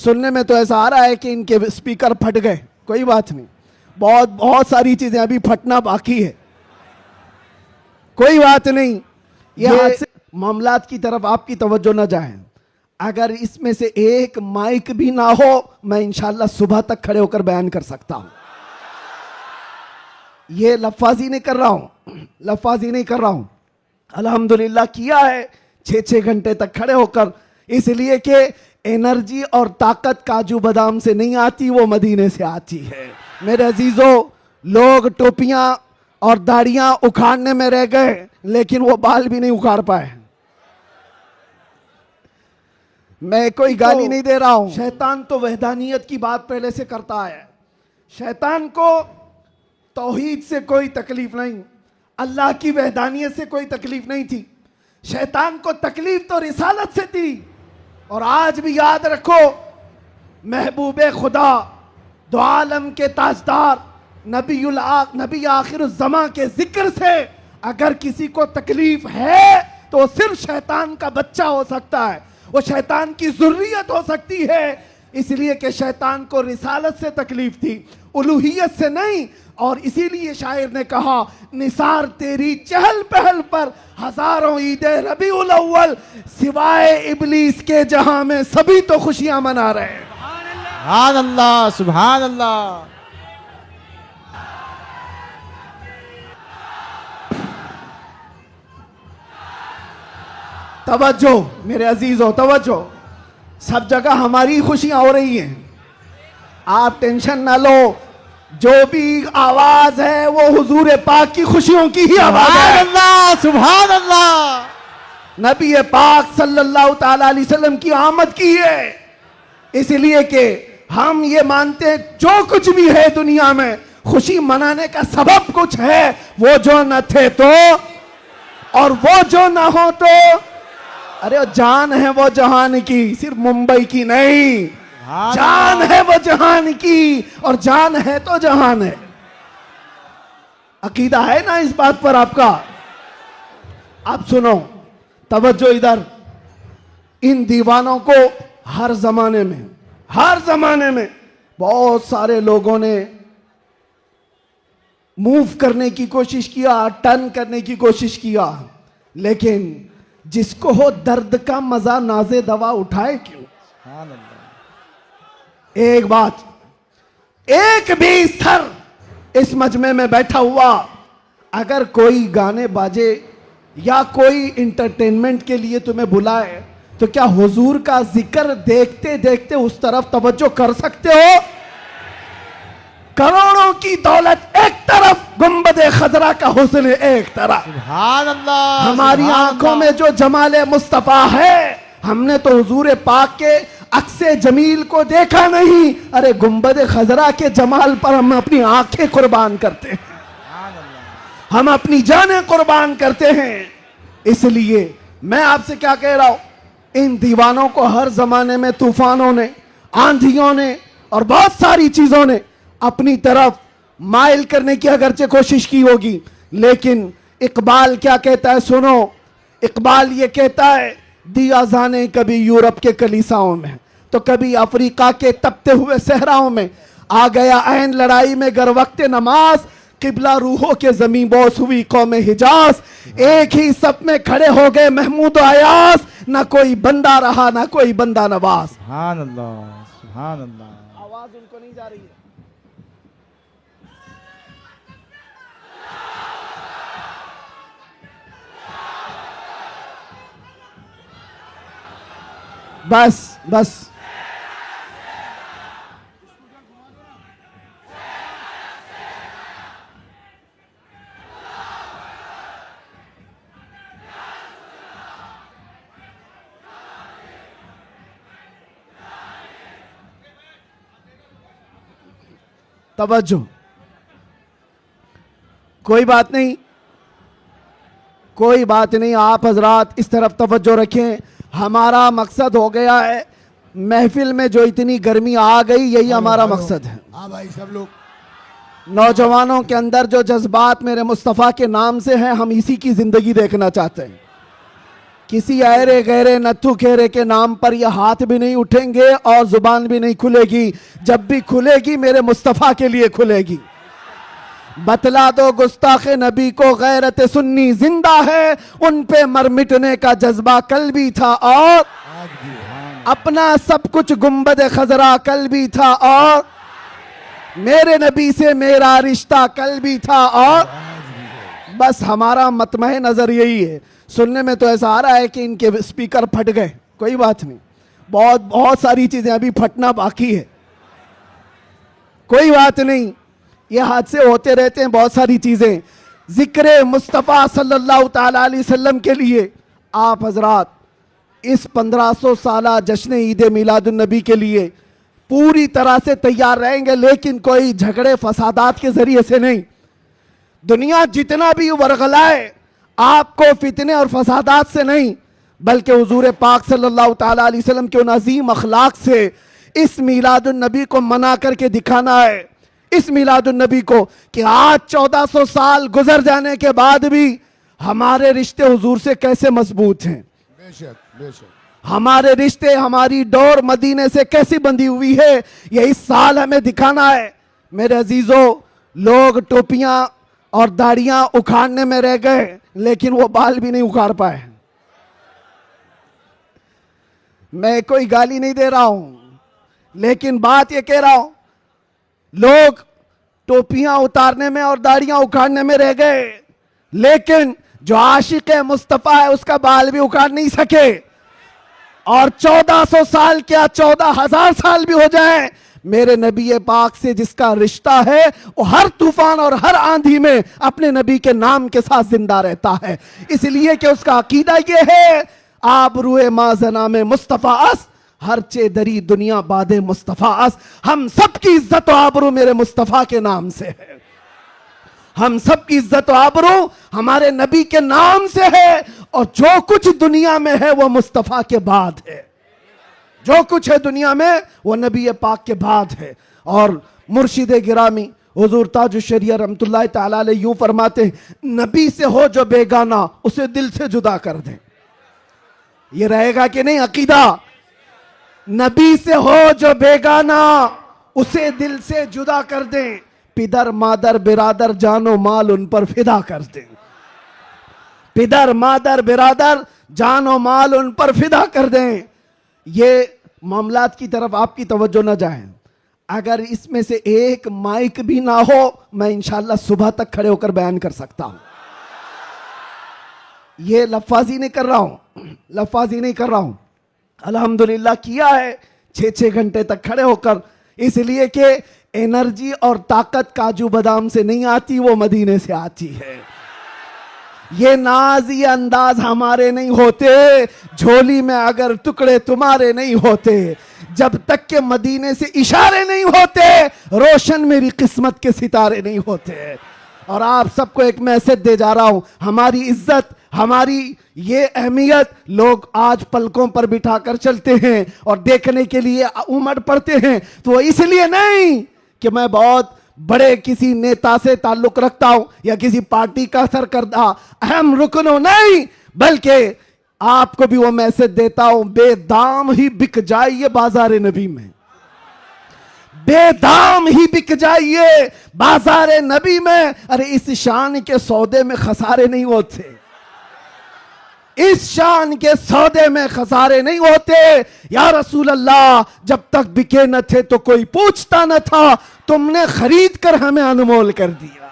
سننے میں تو ایسا آ رہا ہے کہ ان کے سپیکر پھٹ گئے. کوئی بات نہیں, بہت ساری چیزیں ابھی پھٹنا باقی ہے, کوئی بات نہیں. یہ معاملات کی طرف آپ کی توجہ نہ جائیں. اگر اس میں سے ایک مائک بھی نہ ہو, میں انشاءاللہ صبح تک کھڑے ہو کر بیان کر سکتا ہوں. یہ لفاظی نہیں کر رہا ہوں, لفاظی نہیں کر رہا ہوں. الحمدللہ کیا ہے 6 گھنٹے تک کھڑے ہو کر, اس لیے کہ انرجی اور طاقت کاجو بادام سے نہیں آتی, وہ مدینے سے آتی ہے. میرے عزیزوں, لوگ ٹوپیاں اور داڑیاں اکھاڑنے میں رہ گئے, لیکن وہ بال بھی نہیں اکھاڑ پائے. میں کوئی گالی نہیں دے رہا ہوں. شیطان تو وحدانیت کی بات پہلے سے کرتا ہے. شیطان کو توحید سے کوئی تکلیف نہیں, اللہ کی وحدانیت سے کوئی تکلیف نہیں تھی. شیطان کو تکلیف تو رسالت سے تھی. اور آج بھی یاد رکھو, محبوب خدا, دو عالم کے تاجدار, نبی آخر الزماں کے ذکر سے اگر کسی کو تکلیف ہے تو وہ صرف شیطان کا بچہ ہو سکتا ہے, وہ شیطان کی ذریت ہو سکتی ہے. اس لیے کہ شیطان کو رسالت سے تکلیف تھی, الوہیت سے نہیں. اور اسی لیے شاعر نے کہا, نثار تیری چہل پہل پر ہزاروں عید ربیع الاول, سوائے ابلیس کے جہاں میں سبھی تو خوشیاں منا رہے ہیں. سبحان اللہ, سبحان اللہ. توجہ میرے عزیزوں, توجہ. سب جگہ ہماری خوشیاں ہو رہی ہیں, آپ ٹینشن نہ لو. جو بھی آواز ہے وہ حضور پاک کی خوشیوں کی ہی آواز ہے. سبحان اللہ, سبحان اللہ. نبی پاک صلی اللہ تعالی علیہ وسلم کی آمد کی ہے. اس لیے کہ ہم یہ مانتے ہیں جو کچھ بھی ہے دنیا میں خوشی منانے کا سبب کچھ ہے. وہ جو نہ تھے تو, اور وہ جو نہ ہو تو, ارے جان ہے وہ جہان کی, صرف ممبئی کی نہیں, جان ہے وہ جہان کی, اور جان ہے تو جہان ہے. عقیدہ ہے نا اس بات پر آپ کا؟ اب سنو, توجہ ادھر. ان دیوانوں کو ہر زمانے میں بہت سارے لوگوں نے موو کرنے کی کوشش کیا, ٹرن کرنے کی کوشش کیا, لیکن جس کو ہو درد کا مزہ نازے دوا اٹھائے کیوں. ایک بات, ایک بھی سر اس مجمع میں بیٹھا ہوا اگر کوئی گانے باجے یا کوئی انٹرٹینمنٹ کے لیے تمہیں بلائے تو کیا حضور کا ذکر دیکھتے دیکھتے اس طرف توجہ کر سکتے ہو؟ کروڑوں کی دولت ایک طرف, گنبد خضرا کا حسن ایک طرف. سبحان اللہ. ہماری آنکھوں میں جو جمال مصطفیٰ ہے, ہم نے تو حضور پاک کے عکس جمیل کو دیکھا نہیں, ارے گنبد خضرا کے جمال پر ہم اپنی آنکھیں قربان کرتے ہیں, ہم اپنی جانیں قربان کرتے ہیں. اس لیے میں آپ سے کیا کہہ رہا ہوں, ان دیوانوں کو ہر زمانے میں طوفانوں نے, آندھیوں نے اور بہت ساری چیزوں نے اپنی طرف مائل کرنے کی اگرچہ کوشش کی ہوگی, لیکن اقبال کیا کہتا ہے سنو. اقبال یہ کہتا ہے, دیا زانے کبھی یورپ کے کلیساؤں میں تو کبھی افریقہ کے تپتے ہوئے صحراؤں میں, آ گیا عین لڑائی میں گر وقت نماز, قبلہ روحوں کے زمین بوس ہوئی قوم حجاز. ایک ہی صف میں کھڑے ہو گئے محمود و ایاز, نہ کوئی بندہ رہا نہ کوئی بندہ نواز. سبحان اللہ, سبحان اللہ. آواز ان کو نہیں جا رہی ہے. بس توجہ, کوئی بات نہیں, آپ حضرات اس طرف توجہ رکھیں. ہمارا مقصد ہو گیا ہے, محفل میں جو اتنی گرمی آ گئی یہی ہمارا مقصد ہے. ہاں بھائی, سب لوگ نوجوانوں کے اندر جو جذبات میرے مصطفیٰ کے نام سے ہیں, ہم اسی کی زندگی دیکھنا چاہتے ہیں کسی ایرے غیرے نتھو کھیرے کے نام پر یہ ہاتھ بھی نہیں اٹھیں گے اور زبان بھی نہیں کھلے گی. جب بھی کھلے گی میرے مصطفیٰ کے لیے کھلے گی. بتلا دو گستاخ نبی کو غیرت سنی زندہ ہے, ان پہ مر مٹنے کا جذبہ کل بھی تھا اور اپنا سب کچھ گنبد خضرا کل بھی تھا اور میرے نبی سے میرا رشتہ کل بھی تھا اور بس ہمارا مطمع نظر یہی ہے. سننے میں تو ایسا آ رہا ہے کہ ان کے سپیکر پھٹ گئے, کوئی بات نہیں, بہت ساری چیزیں ابھی پھٹنا باقی ہے, کوئی بات نہیں, یہ حادثے ہوتے رہتے ہیں بہت ساری چیزیں. ذکر مصطفیٰ صلی اللہ تعالیٰ علیہ وسلم کے لیے آپ حضرات اس 1500 سالہ جشن عید میلاد النبی کے لیے پوری طرح سے تیار رہیں گے, لیکن کوئی جھگڑے فسادات کے ذریعے سے نہیں. دنیا جتنا بھی ورغلائے آپ کو فتنے اور فسادات سے نہیں, بلکہ حضور پاک صلی اللہ تعالیٰ علیہ وسلم کے ان عظیم اخلاق سے اس میلاد النبی کو منا کر کے دکھانا ہے. اس میلاد النبی کو کہ آج 1400 سال گزر جانے کے بعد بھی ہمارے رشتے حضور سے کیسے مضبوط ہیں, بے شک بے شک. ہمارے رشتے, ہماری ڈور مدینے سے کیسی بندھی ہوئی ہے, یہ اس سال ہمیں دکھانا ہے. میرے عزیزوں, لوگ ٹوپیاں اور داڑیاں اکھاڑنے میں رہ گئے لیکن وہ بال بھی نہیں اکھاڑ پائے. میں کوئی گالی نہیں دے رہا ہوں, لیکن بات یہ کہہ رہا ہوں, لوگ ٹوپیاں اتارنے میں اور داڑیاں اکھاڑنے میں رہ گئے, لیکن جو عاشق مصطفیٰ ہے اس کا بال بھی اکھاڑ نہیں سکے. اور 1400 سال کیا 14,000 سال بھی ہو جائیں, میرے نبی پاک سے جس کا رشتہ ہے وہ ہر طوفان اور ہر آندھی میں اپنے نبی کے نام کے ساتھ زندہ رہتا ہے. اس لیے کہ اس کا عقیدہ یہ ہے, آپ روح مازنام مصطفیٰ اس ہر چے دری دنیا باد مصطفیٰ اس. ہم سب کی عزت و آبرو میرے مصطفیٰ کے نام سے ہے, ہم سب کی عزت و آبرو ہمارے نبی کے نام سے ہے, اور جو کچھ دنیا میں ہے وہ مصطفیٰ کے بعد ہے. جو کچھ ہے دنیا میں وہ نبی پاک کے بعد ہے. اور مرشد گرامی حضور تاج الشریعہ رحمت اللہ تعالیٰ علیہ یوں فرماتے ہیں, نبی سے ہو جو بیگانہ اسے دل سے جدا کر دیں. یہ رہے گا کہ نہیں عقیدہ, نبی سے ہو جو بیگانہ اسے دل سے جدا کر دیں, پدر مادر برادر جان و مال ان پر فدا کر دیں. پدر مادر برادر جان و مال ان پر فدا کر دیں. یہ معاملات کی طرف آپ کی توجہ نہ جائیں. اگر اس میں سے ایک مائک بھی نہ ہو میں انشاءاللہ صبح تک کھڑے ہو کر بیان کر سکتا ہوں. یہ لفاظی نہیں کر رہا ہوں, لفاظی نہیں کر رہا ہوں. الحمدللہ کیا ہے 6 گھنٹے تک کھڑے ہو کر, اس لیے کہ انرجی اور طاقت کاجو بادام سے نہیں آتی, وہ مدینے سے آتی ہے. یہ ناز یہ انداز ہمارے نہیں ہوتے, جھولی میں اگر ٹکڑے تمہارے نہیں ہوتے, جب تک کہ مدینے سے اشارے نہیں ہوتے روشن میری قسمت کے ستارے نہیں ہوتے. اور آپ سب کو ایک میسج دے جا رہا ہوں, ہماری عزت, ہماری یہ اہمیت لوگ آج پلکوں پر بٹھا کر چلتے ہیں اور دیکھنے کے لیے امڑ پڑتے ہیں, تو اس لیے نہیں کہ میں بہت بڑے کسی نیتا سے تعلق رکھتا ہوں یا کسی پارٹی کا سرکردہ اہم رکن ہوں, نہیں, بلکہ آپ کو بھی وہ میسج دیتا ہوں, بے دام ہی بک جائیے بازار نبی میں, بے دام ہی بک جائیے بازار نبی میں. ارے اس شان کے سودے میں خسارے نہیں ہوتے, اس شان کے سودے میں خسارے نہیں ہوتے. یا رسول اللہ, جب تک بکے نہ تھے تو کوئی پوچھتا نہ تھا, تم نے خرید کر ہمیں انمول کر دیا.